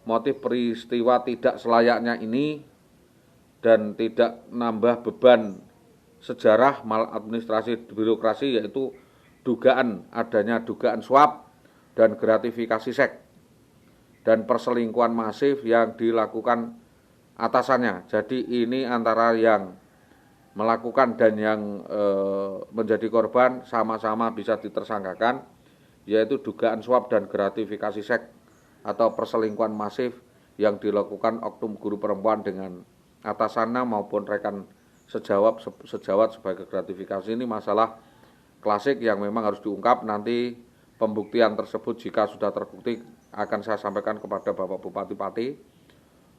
motif peristiwa tidak selayaknya ini dan tidak nambah beban sejarah maladministrasi birokrasi, yaitu adanya dugaan suap dan gratifikasi seks dan perselingkuhan masif yang dilakukan atasannya. Jadi ini antara yang melakukan dan yang menjadi korban sama-sama bisa ditersangkakan, yaitu dugaan suap dan gratifikasi seks atau perselingkuhan masif yang dilakukan oknum guru perempuan dengan atasannya maupun rekan sejawat sebagai gratifikasi. Ini masalah klasik yang memang harus diungkap. Nanti pembuktian tersebut jika sudah terbukti akan saya sampaikan kepada Bapak Bupati-Pati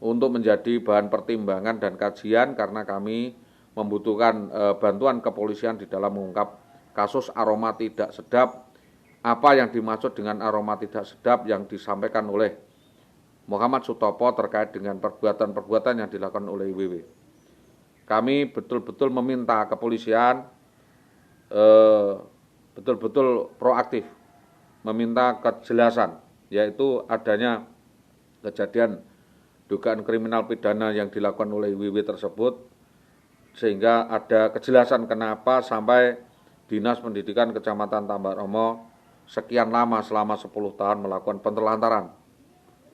untuk menjadi bahan pertimbangan dan kajian, karena kami membutuhkan bantuan kepolisian di dalam mengungkap kasus aroma tidak sedap. Apa yang dimaksud dengan aroma tidak sedap yang disampaikan oleh Muhammad Sutopo terkait dengan perbuatan-perbuatan yang dilakukan oleh WW. Kami betul-betul meminta kepolisian betul-betul proaktif, meminta kejelasan, yaitu adanya kejadian dugaan kriminal pidana yang dilakukan oleh WW tersebut, sehingga ada kejelasan kenapa sampai Dinas Pendidikan Kecamatan Tambak Romo sekian lama selama 10 tahun melakukan penelantaran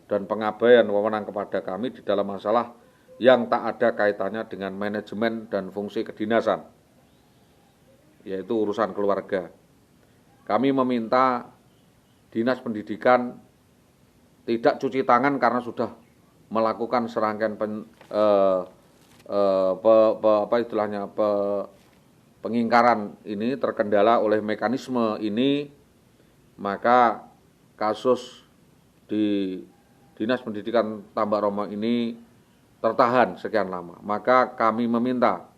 dan pengabaian wewenang kepada kami di dalam masalah yang tak ada kaitannya dengan manajemen dan fungsi kedinasan, yaitu urusan keluarga. Kami meminta Dinas Pendidikan tidak cuci tangan karena sudah melakukan serangkaian pengingkaran ini terkendala oleh mekanisme ini, maka kasus di Dinas Pendidikan Tambak Romo ini tertahan sekian lama. Maka kami meminta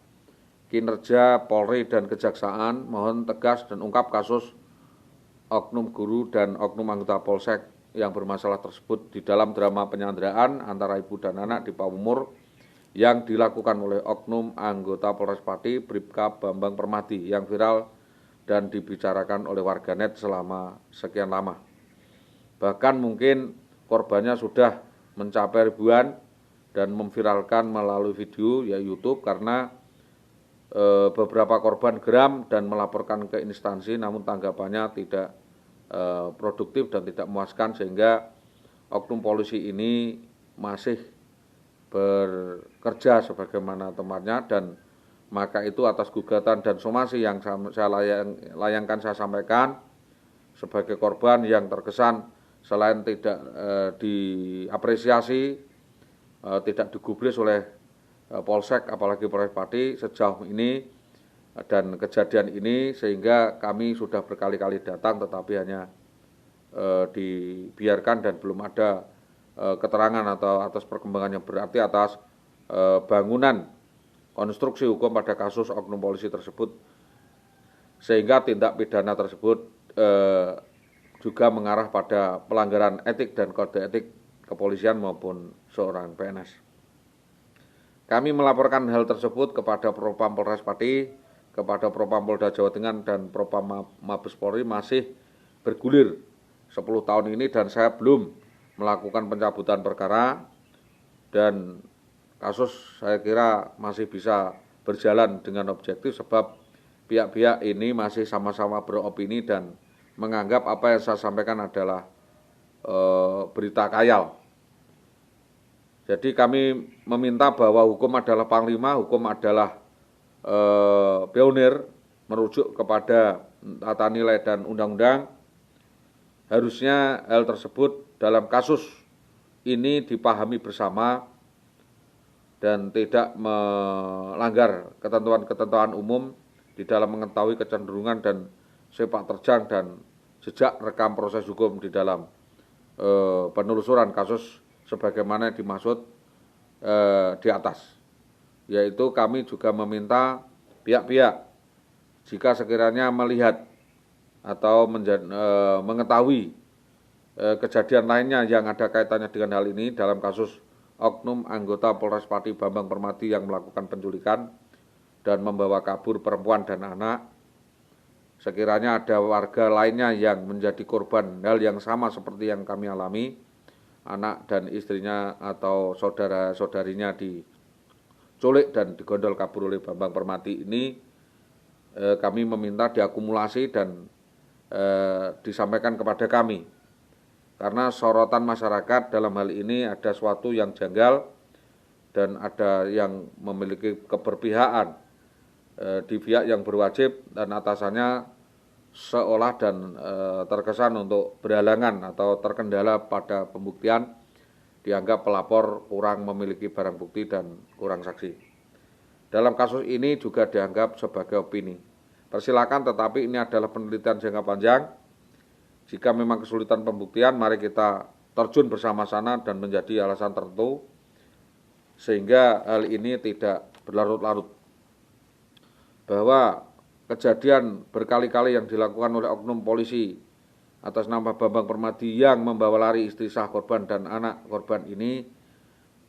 kinerja Polri dan Kejaksaan mohon tegas dan ungkap kasus oknum guru dan oknum anggota Polsek yang bermasalah tersebut di dalam drama penyanderaan antara ibu dan anak di Pawumur yang dilakukan oleh oknum anggota Polres Pati Bribka Bambang Permadi yang viral dan dibicarakan oleh warganet selama sekian lama. Bahkan mungkin korbannya sudah mencapai ribuan dan memviralkan melalui video ya YouTube, karena beberapa korban geram dan melaporkan ke instansi, namun tanggapannya tidak produktif dan tidak memuaskan, sehingga oknum polisi ini masih bekerja sebagaimana tempatnya. Dan maka itu atas gugatan dan somasi yang saya saya sampaikan sebagai korban yang terkesan selain tidak diapresiasi, tidak digubris oleh Polsek apalagi Polres Pati sejauh ini dan kejadian ini, sehingga kami sudah berkali-kali datang tetapi hanya dibiarkan dan belum ada keterangan atau atas perkembangan yang berarti atas bangunan konstruksi hukum pada kasus oknum polisi tersebut, sehingga tindak pidana tersebut juga mengarah pada pelanggaran etik dan kode etik kepolisian maupun seorang PNS. Kami melaporkan hal tersebut kepada Propam Polres Pati, kepada Propam Polda Jawa Tengah dan Propam Mabes Polri masih bergulir 10 tahun ini, dan saya belum melakukan pencabutan perkara, dan kasus saya kira masih bisa berjalan dengan objektif sebab pihak-pihak ini masih sama-sama beropini dan menganggap apa yang saya sampaikan adalah berita khayal. Jadi kami meminta bahwa hukum adalah panglima, hukum adalah pionir, merujuk kepada tata nilai dan undang-undang. Harusnya hal tersebut dalam kasus ini dipahami bersama dan tidak melanggar ketentuan-ketentuan umum di dalam mengetahui kecenderungan dan sepak terjang dan jejak rekam proses hukum di dalam penelusuran kasus sebagaimana dimaksud di atas. Yaitu kami juga meminta pihak-pihak jika sekiranya melihat atau mengetahui kejadian lainnya yang ada kaitannya dengan hal ini dalam kasus oknum anggota Polres Pati Bambang Permadi yang melakukan penculikan dan membawa kabur perempuan dan anak. Sekiranya ada warga lainnya yang menjadi korban hal yang sama seperti yang kami alami, anak dan istrinya atau saudara-saudarinya diculik dan digondol kabur oleh Bambang Permati ini, kami meminta diakumulasi dan disampaikan kepada kami. Karena sorotan masyarakat dalam hal ini ada suatu yang janggal dan ada yang memiliki keberpihakan di pihak yang berwajib dan atasannya seolah dan terkesan untuk berhalangan atau terkendala pada pembuktian, dianggap pelapor kurang memiliki barang bukti dan kurang saksi. Dalam kasus ini juga dianggap sebagai opini. Persilakan, tetapi ini adalah penelitian jangka panjang. Jika memang kesulitan pembuktian, mari kita terjun bersama-sama dan menjadi alasan tertentu sehingga hal ini tidak berlarut-larut. Bahwa kejadian berkali-kali yang dilakukan oleh oknum polisi atas nama Bambang Permadi yang membawa lari istri sah korban dan anak korban ini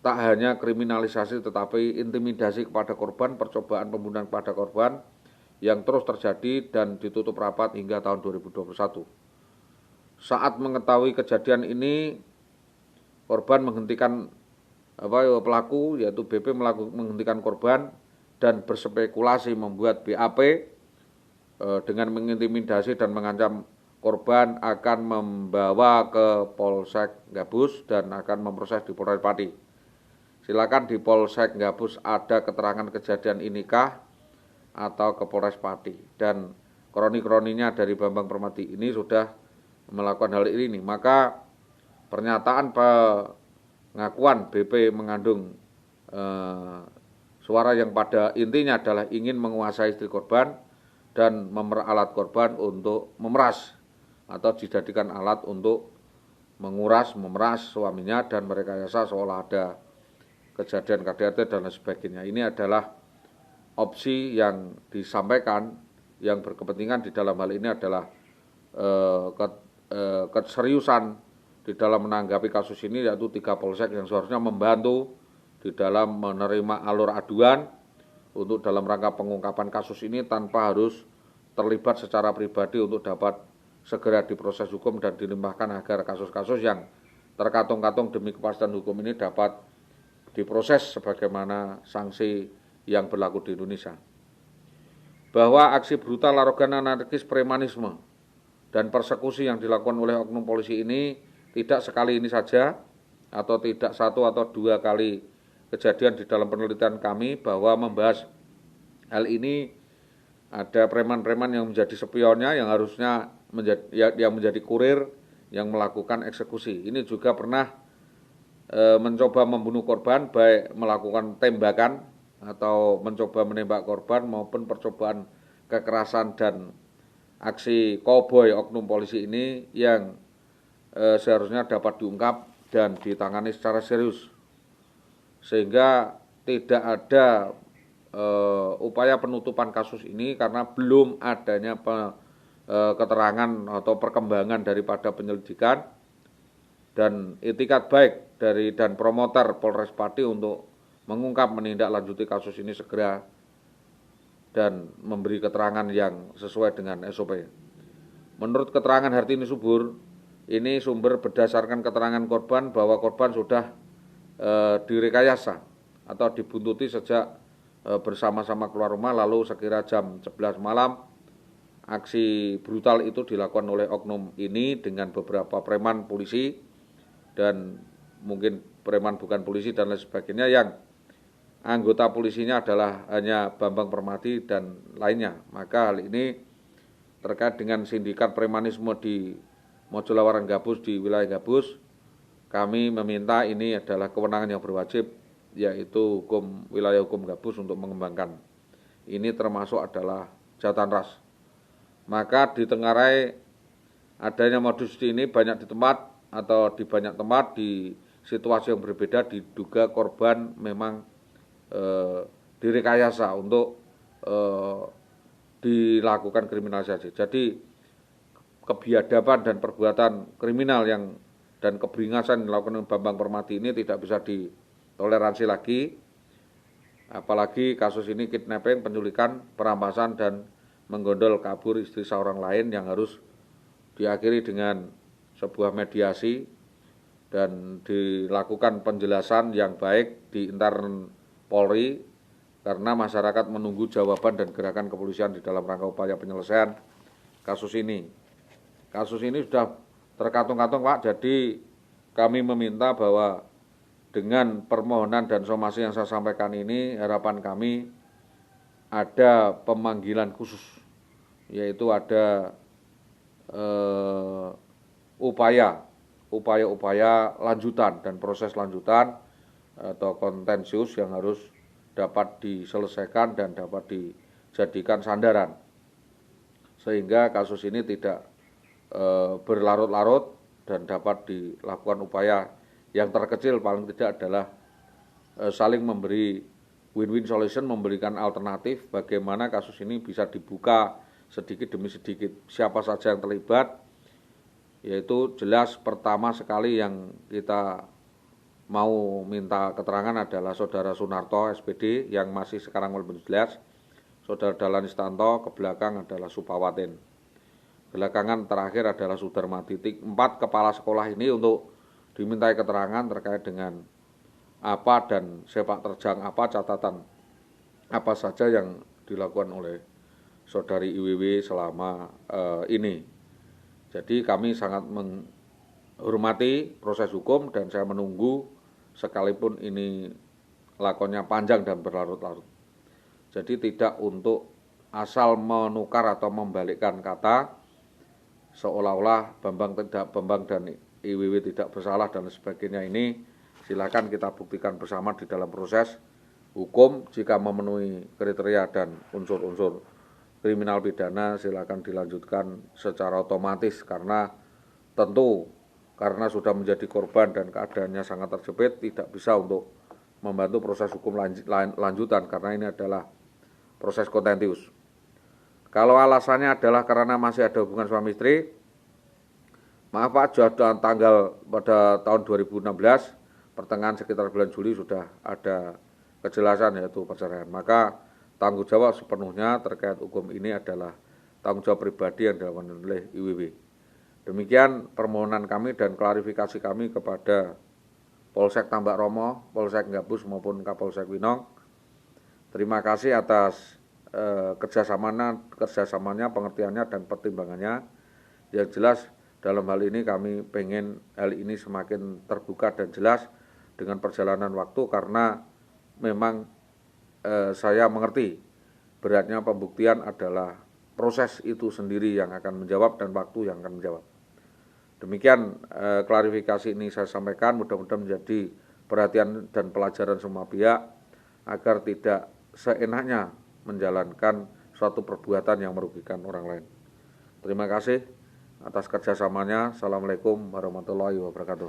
tak hanya kriminalisasi tetapi intimidasi kepada korban, percobaan pembunuhan kepada korban yang terus terjadi dan ditutup rapat hingga tahun 2021. Saat mengetahui kejadian ini, korban menghentikan pelaku yaitu BP menghentikan korban dan berspekulasi membuat BAP dengan mengintimidasi dan mengancam korban akan membawa ke Polsek Gabus dan akan memproses di Polres Pati. Silakan di Polsek Gabus ada keterangan kejadian inikah atau ke Polres Pati, dan kroni-kroninya dari Bambang Permati ini sudah melakukan hal ini. Maka pernyataan pengakuan BP mengandung suara yang pada intinya adalah ingin menguasai istri korban dan memperalat korban untuk memeras atau dijadikan alat untuk memeras suaminya dan merekayasa seolah ada kejadian KDRT dan lain sebagainya. Ini adalah opsi yang disampaikan yang berkepentingan di dalam hal ini adalah keseriusan di dalam menanggapi kasus ini, yaitu 3 polsek yang seharusnya membantu di dalam menerima alur aduan untuk dalam rangka pengungkapan kasus ini tanpa harus terlibat secara pribadi untuk dapat segera diproses hukum dan dilimpahkan agar kasus-kasus yang terkatung-katung demi kepastian hukum ini dapat diproses sebagaimana sanksi yang berlaku di Indonesia. Bahwa aksi brutal, arogan, anarkis, premanisme dan persekusi yang dilakukan oleh oknum polisi ini tidak sekali ini saja atau tidak 1 atau 2 kali kejadian di dalam penelitian kami, bahwa membahas hal ini ada preman-preman yang menjadi spionnya yang harusnya menjadi kurir yang melakukan eksekusi. Ini juga pernah mencoba membunuh korban, baik melakukan tembakan atau mencoba menembak korban maupun percobaan kekerasan dan aksi koboi oknum polisi ini yang seharusnya dapat diungkap dan ditangani secara serius, sehingga tidak ada upaya penutupan kasus ini karena belum adanya keterangan atau perkembangan daripada penyelidikan dan itikat baik dari dan promotor Polres Pati untuk mengungkap menindaklanjuti kasus ini segera dan memberi keterangan yang sesuai dengan SOP. Menurut keterangan Hartini Subur, ini sumber berdasarkan keterangan korban bahwa korban sudah direkayasa atau dibuntuti sejak bersama-sama keluar rumah, lalu sekira jam 11 malam aksi brutal itu dilakukan oleh oknum ini dengan beberapa preman polisi dan mungkin preman bukan polisi dan lain sebagainya, yang anggota polisinya adalah hanya Bambang Permati dan lainnya. Maka hal ini terkait dengan sindikat premanisme di Mojolawaran Gabus, di wilayah Gabus, kami meminta ini adalah kewenangan yang berwajib, yaitu wilayah hukum Gabus untuk mengembangkan. Ini termasuk adalah kejahatan ras. Maka ditengarai adanya modus ini banyak di tempat atau di banyak tempat di situasi yang berbeda diduga korban memang direkayasa untuk dilakukan kriminalisasi. Jadi kebiadaban dan perbuatan kriminal yang dan keberingasan yang dilakukan Bambang Permati ini tidak bisa ditoleransi lagi, apalagi kasus ini kidnapping, penculikan, perampasan dan menggondol kabur istri seorang lain yang harus diakhiri dengan sebuah mediasi dan dilakukan penjelasan yang baik di intern Polri, karena masyarakat menunggu jawaban dan gerakan kepolisian di dalam rangka upaya penyelesaian kasus ini. Kasus ini sudah terkatung-katung, Pak, jadi kami meminta bahwa dengan permohonan dan somasi yang saya sampaikan ini, harapan kami ada pemanggilan khusus, yaitu ada upaya-upaya lanjutan dan proses lanjutan atau kontensius yang harus dapat diselesaikan dan dapat dijadikan sandaran, sehingga kasus ini tidak berlarut-larut dan dapat dilakukan upaya yang terkecil paling tidak adalah saling memberi win-win solution, memberikan alternatif bagaimana kasus ini bisa dibuka sedikit demi sedikit. Siapa saja yang terlibat, yaitu jelas pertama sekali yang kita mau minta keterangan adalah Saudara Sunarto SPD yang masih sekarang belum jelas, Saudara Dahlan Istanto, ke belakang adalah Supawatin. Belakangan terakhir adalah Sudarmati. 4 kepala sekolah ini untuk dimintai keterangan terkait dengan apa dan sepak terjang apa, catatan apa saja yang dilakukan oleh Saudari IWW selama ini. Jadi kami sangat menghormati proses hukum dan saya menunggu sekalipun ini lakonnya panjang dan berlarut-larut. Jadi tidak untuk asal menukar atau membalikkan kata seolah-olah Bambang dan IWW tidak bersalah dan sebagainya. Ini silakan kita buktikan bersama di dalam proses hukum. Jika memenuhi kriteria dan unsur-unsur kriminal pidana, silakan dilanjutkan secara otomatis, karena tentu karena sudah menjadi korban dan keadaannya sangat terjepit, tidak bisa untuk membantu proses hukum lanjutan karena ini adalah proses kontentius. Kalau alasannya adalah karena masih ada hubungan suami istri, maaf Pak, sudah tanggal pada tahun 2016, pertengahan sekitar bulan Juli sudah ada kejelasan yaitu perceraian. Maka tanggung jawab sepenuhnya terkait hukum ini adalah tanggung jawab pribadi yang dilakukan oleh IWW. Demikian permohonan kami dan klarifikasi kami kepada Polsek Tambak Romo, Polsek Gabus maupun Kapolsek Winong. Terima kasih atas kerjasamanya, pengertiannya dan pertimbangannya. Yang jelas dalam hal ini kami pengen hal ini semakin terbuka dan jelas dengan perjalanan waktu, karena memang saya mengerti beratnya pembuktian adalah proses itu sendiri yang akan menjawab dan waktu yang akan menjawab. Demikian klarifikasi ini saya sampaikan, mudah-mudahan menjadi perhatian dan pelajaran semua pihak agar tidak seenaknya menjalankan suatu perbuatan yang merugikan orang lain. Terima kasih atas kerjasamanya. Assalamualaikum warahmatullahi wabarakatuh.